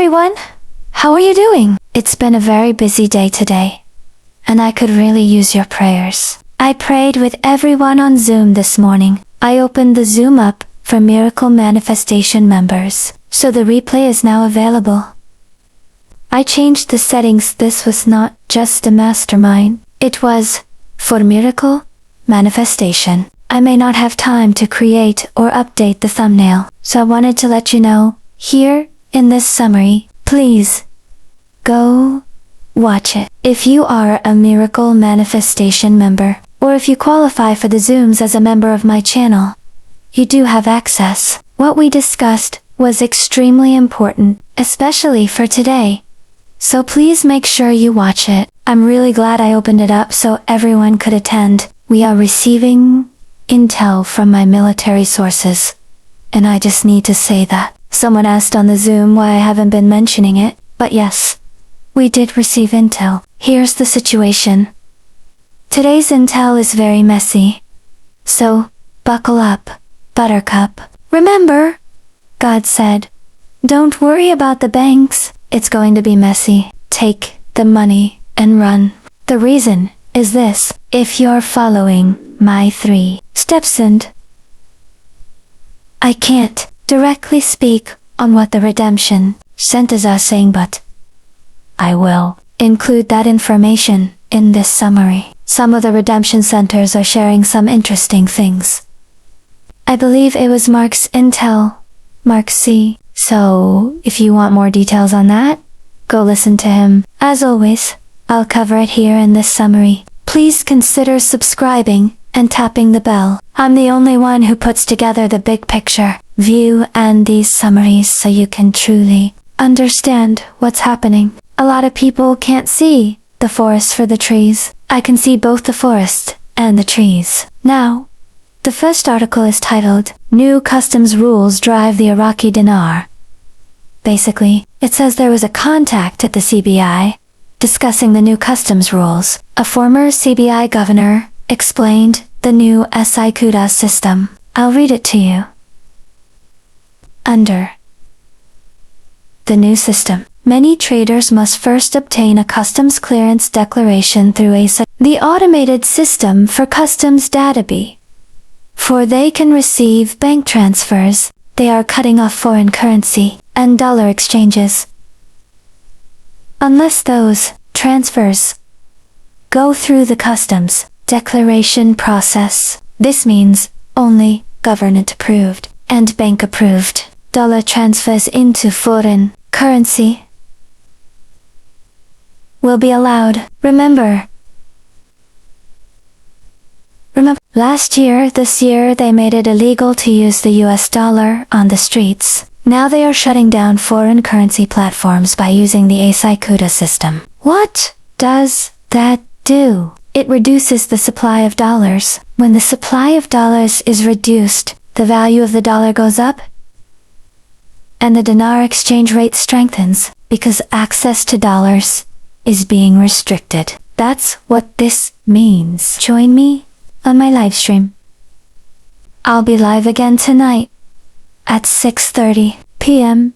everyone! How are you doing? It's been a very busy day today, and I could really use your prayers. I prayed with everyone on Zoom this morning. I opened the Zoom up for Miracle Manifestation members, so the replay is now available. I changed the settings. This was not just a mastermind. It was for Miracle Manifestation. I may not have time to create or update the thumbnail, so I wanted to let you know here in this summary. Please go watch it. If you are a Miracle Manifestation member, or if you qualify for the Zooms as a member of my channel, you do have access. What we discussed was extremely important, especially for today. So please make sure you watch it. I'm really glad I opened it up so everyone could attend. We are receiving intel from my military sources, and I just need to say that. Someone asked on the Zoom why I haven't been mentioning it, but yes, we did receive intel. Here's the situation. Today's intel is very messy. So, buckle up, Buttercup. Remember, God said, don't worry about the banks. It's going to be messy. Take the money and run. The reason is this. If you're following my 3 steps, and I can't directly speak on what the redemption centers are saying, but I will include that information in this summary. Some of the redemption centers are sharing some interesting things. I believe it was Mark's intel, Mark C. So, if you want more details on that, go listen to him. As always, I'll cover it here in this summary. Please consider subscribing and tapping the bell. I'm the only one who puts together the big picture view and these summaries so you can truly understand what's happening. A lot of people can't see the forest for the trees. I can see both the forest and the trees. Now, the first article is titled, New Customs Rules Drive the Iraqi Dinar. Basically, it says there was a contact at the CBI discussing the new customs rules. A former CBI governor explained the new IQD system. I'll read it to you. Under the new system, many traders must first obtain a customs clearance declaration through the automated system for customs database. For they can receive bank transfers, they are cutting off foreign currency and dollar exchanges. Unless those transfers go through the customs declaration process. This means only government approved and bank approved dollar transfers into foreign currency will be allowed. Remember, this year they made it illegal to use the US dollar on the streets. Now they are shutting down foreign currency platforms by using the IQD system. What does that do? It reduces the supply of dollars. When the supply of dollars is reduced, the value of the dollar goes up, and the dinar exchange rate strengthens because access to dollars is being restricted. That's what this means. Join me on my live stream. I'll be live again tonight at 6:30 p.m.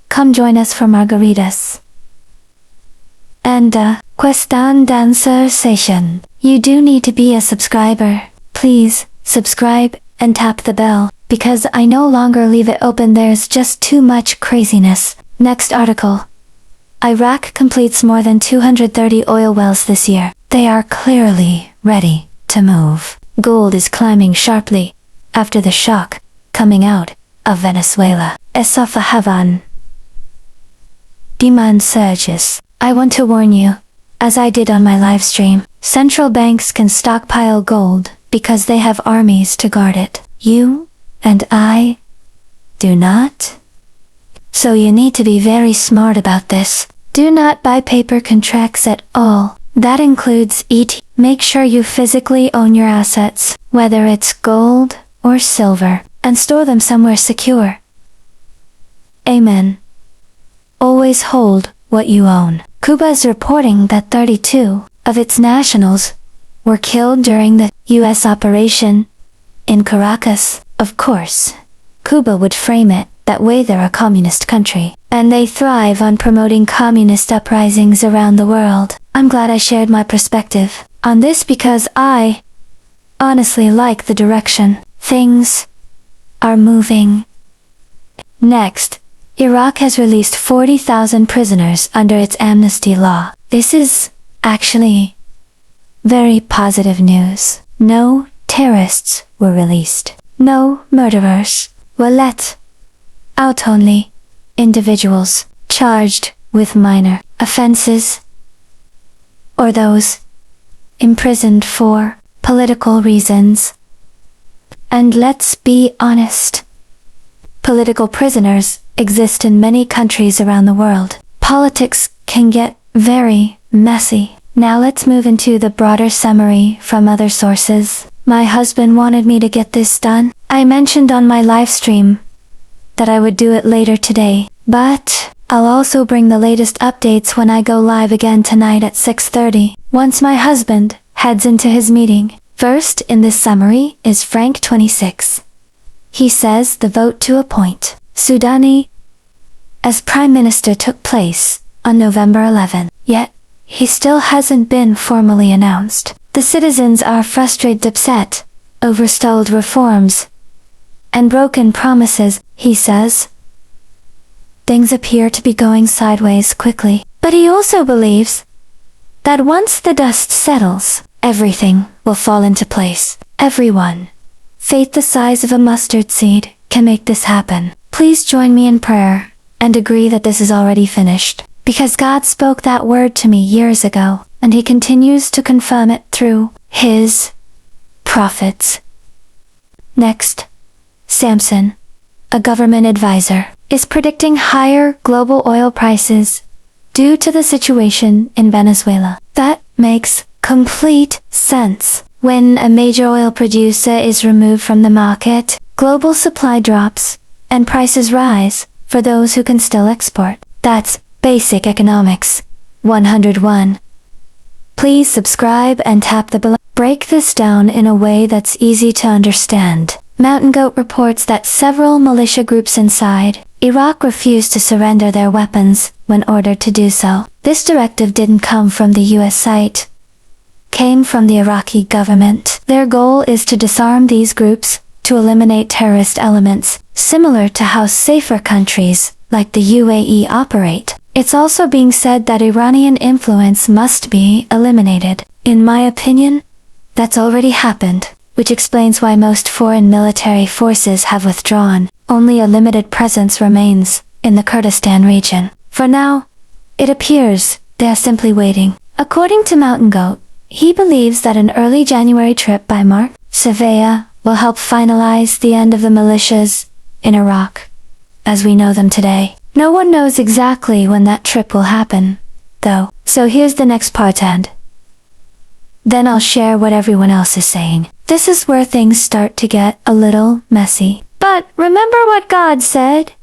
Come join us for margaritas and question and answer session. You do need to be a subscriber. Please subscribe and tap the bell, because I no longer leave it open. There's just too much craziness. Next article. Iraq completes more than 230 oil wells this year. They are clearly ready to move. Gold is climbing sharply after the shock coming out of Venezuela. Esophahavan. Demand surges. I want to warn you, as I did on my live stream, central banks can stockpile gold because they have armies to guard it. You and I do not. So you need to be very smart about this. Do not buy paper contracts at all. That includes ET. Make sure you physically own your assets, whether it's gold or silver, and store them somewhere secure. Amen. Always hold what you own. Cuba is reporting that 32 of its nationals were killed during the U.S. operation in Caracas. Of course, Cuba would frame it that way. They're a communist country. and they thrive on promoting communist uprisings around the world. I'm glad I shared my perspective on this because I honestly like the direction things are moving. Next, Iraq has released 40,000 prisoners under its amnesty law. This is actually very positive news. No terrorists were released. No murderers were let out, only individuals charged with minor offenses or those imprisoned for political reasons. And let's be honest, political prisoners exist in many countries around the world. Politics can get very messy. Now let's move into the broader summary from other sources. My husband wanted me to get this done. I mentioned on my live stream that I would do it later today, but I'll also bring the latest updates when I go live again tonight at 6:30, once my husband heads into his meeting. First in this summary is Frank 26. He says the vote to appoint Sudani as Prime Minister took place on November 11, yet he still hasn't been formally announced. The citizens are frustrated, upset over stalled reforms and broken promises, he says. Things appear to be going sideways quickly, but he also believes that once the dust settles, everything will fall into place. Everyone, faith the size of a mustard seed, can make this happen. Please join me in prayer and agree that this is already finished, because God spoke that word to me years ago, and he continues to confirm it through his prophets. Next, Samson, a government advisor, is predicting higher global oil prices due to the situation in Venezuela. That makes complete sense. When a major oil producer is removed from the market, global supply drops and prices rise for those who can still export. That's basic economics 101. Please subscribe and tap the bell. Break this down in a way that's easy to understand. Mountain Goat reports that several militia groups inside Iraq refused to surrender their weapons when ordered to do so. This directive didn't come from the US site, came from the Iraqi government. Their goal is to disarm these groups, to eliminate terrorist elements, similar to how safer countries like the UAE operate. It's also being said that Iranian influence must be eliminated. In my opinion, that's already happened, which explains why most foreign military forces have withdrawn. Only a limited presence remains in the Kurdistan region. For now, it appears they are simply waiting. According to Mountain Goat, he believes that an early January trip by Mark Savea will help finalize the end of the militias in Iraq as we know them today. No one knows exactly when that trip will happen, though. So here's the next part, and then I'll share what everyone else is saying. This is where things start to get a little messy. But remember what God said?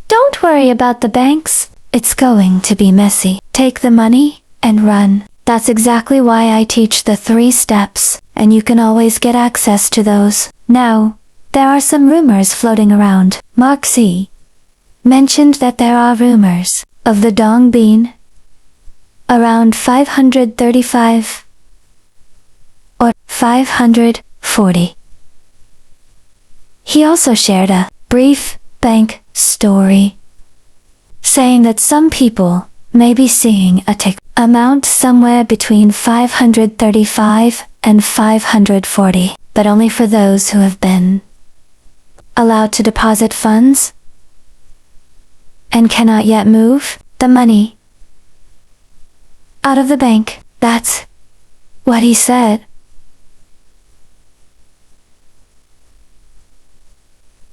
Don't worry about the banks. It's going to be messy. Take the money and run. That's exactly why I teach the 3 steps, and you can always get access to those. Now, there are some rumors floating around. Mark C. mentioned that there are rumors of the Dong being around 535 or 540. He also shared a brief bank story, saying that some people may be seeing a tick amount somewhere between 535 and 540, but only for those who have been allowed to deposit funds and cannot yet move the money out of the bank. That's what he said.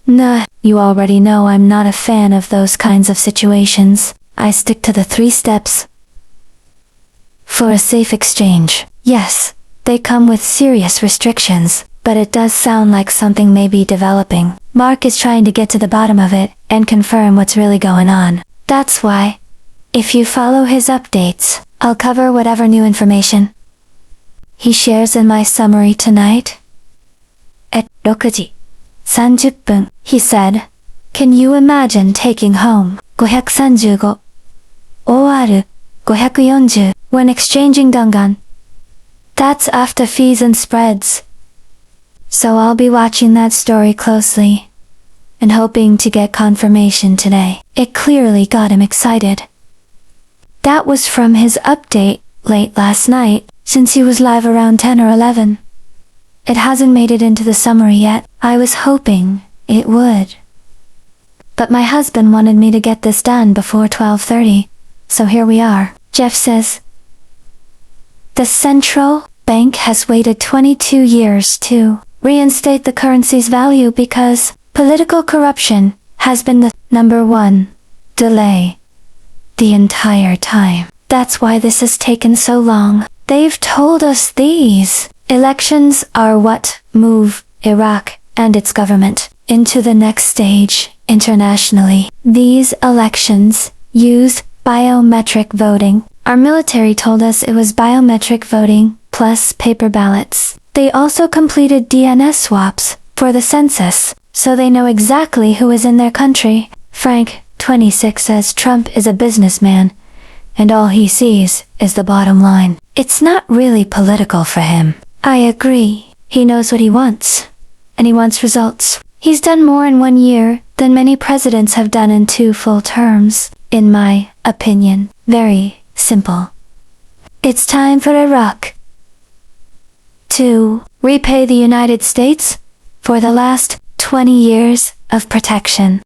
Nah, you already know I'm not a fan of those kinds of situations. I stick to the 3 steps for a safe exchange. Yes, they come with serious restrictions, but it does sound like something may be developing. Mark is trying to get to the bottom of it and confirm what's really going on. That's why, if you follow his updates, I'll cover whatever new information he shares in my summary tonight. At 6:30, he said, Can you imagine taking home 535 OR 540 when exchanging Dongan? That's after fees and spreads. So I'll be watching that story closely and hoping to get confirmation today. It clearly got him excited. That was from his update late last night, since he was live around 10 or 11. It hasn't made it into the summary yet. I was hoping it would. But my husband wanted me to get this done before 12:30, so here we are. Jeff says, the central bank has waited 22 years to reinstate the currency's value because political corruption has been the #1 delay the entire time. That's why this has taken so long. They've told us these elections are what move Iraq and its government into the next stage internationally. These elections use biometric voting. Our military told us it was biometric voting plus paper ballots. They also completed DNS swaps for the census, so they know exactly who is in their country. Frank, 26, says Trump is a businessman, and all he sees is the bottom line. It's not really political for him. I agree. He knows what he wants, and he wants results. He's done more in 1 year than many presidents have done in 2 full terms, in my opinion. Very simple. It's time for Iraq to repay the United States for the last 20 years of protection.